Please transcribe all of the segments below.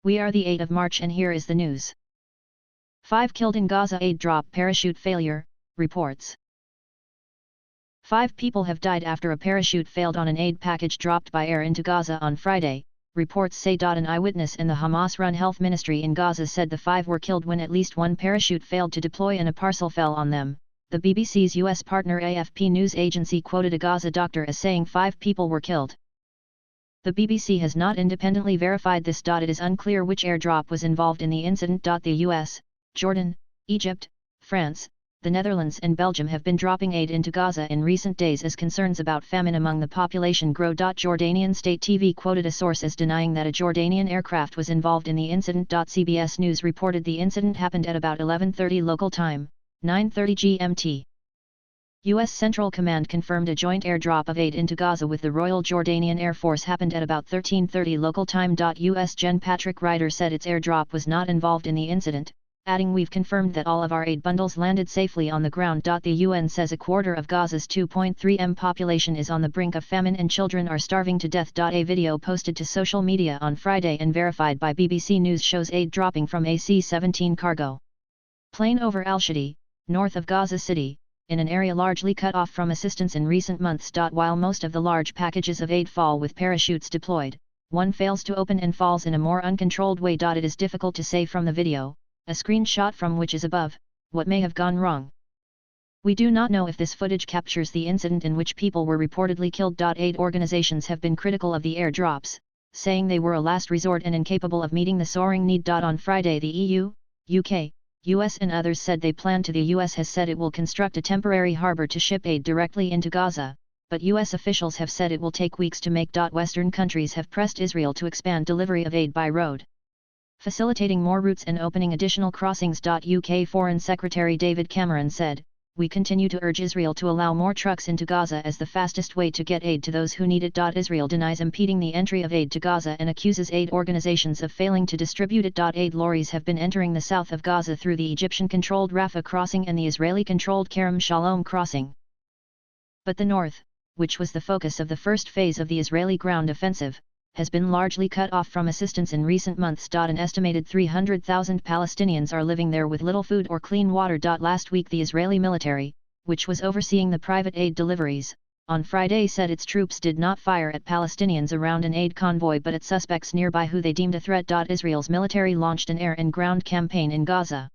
We are the 8th of March and here is the news. 5 killed in Gaza aid drop parachute failure, reports. 5 people have died after a parachute failed on an aid package dropped by air into Gaza on Friday, reports say. An eyewitness in the Hamas-run health ministry in Gaza said the 5 were killed when at least one parachute failed to deploy and a parcel fell on them. The BBC's US partner AFP news agency quoted a Gaza doctor as saying 5 people were killed. The BBC has not independently verified this. It is unclear which airdrop was involved in the incident. The US, Jordan, Egypt, France, the Netherlands and Belgium have been dropping aid into Gaza in recent days as concerns about famine among the population grow. Jordanian state TV quoted a source as denying that a Jordanian aircraft was involved in the incident. CBS News reported the incident happened at about 11:30 local time, 9:30 GMT. U.S. Central Command confirmed a joint airdrop of aid into Gaza with the Royal Jordanian Air Force happened at about 13:30 local time. U.S. Gen Patrick Ryder said its airdrop was not involved in the incident, adding, "We've confirmed that all of our aid bundles landed safely on the ground." The UN says a quarter of Gaza's 2.3 million population is on the brink of famine and children are starving to death. A video posted to social media on Friday and verified by BBC News shows aid dropping from a C-17 cargo plane over Al-Shadi, north of Gaza City, in an area largely cut off from assistance in recent months. While most of the large packages of aid fall with parachutes deployed, one fails to open and falls in a more uncontrolled way. It is difficult to say from the video, a screenshot from which is above, what may have gone wrong. We do not know if this footage captures the incident in which people were reportedly killed. Aid organizations have been critical of the airdrops, saying they were a last resort and incapable of meeting the soaring need. On Friday the EU, UK, US and others said they plan to. The US has said it will construct a temporary harbor to ship aid directly into Gaza, but US officials have said it will take weeks to make. Western countries have pressed Israel to expand delivery of aid by road, facilitating more routes and opening additional crossings. UK Foreign Secretary David Cameron said, "We continue to urge Israel to allow more trucks into Gaza as the fastest way to get aid to those who need it." Israel denies impeding the entry of aid to Gaza and accuses aid organizations of failing to distribute it. Aid lorries have been entering the south of Gaza through the Egyptian-controlled Rafah crossing and the Israeli-controlled Kerem Shalom crossing. But the north, which was the focus of the first phase of the Israeli ground offensive, has been largely cut off from assistance in recent months. An estimated 300,000 Palestinians are living there with little food or clean water. Last week the Israeli military, which was overseeing the private aid deliveries, on Friday said its troops did not fire at Palestinians around an aid convoy but at suspects nearby who they deemed a threat. Israel's military launched an air and ground campaign in Gaza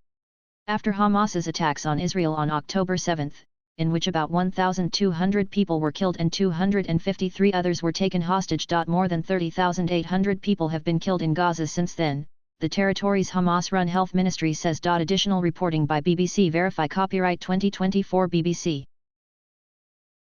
after Hamas's attacks on Israel on October 7, in which about 1,200 people were killed and 253 others were taken hostage. More than 30,800 people have been killed in Gaza since then, the territory's Hamas-run health ministry says. Additional reporting by BBC Verify copyright 2024 BBC.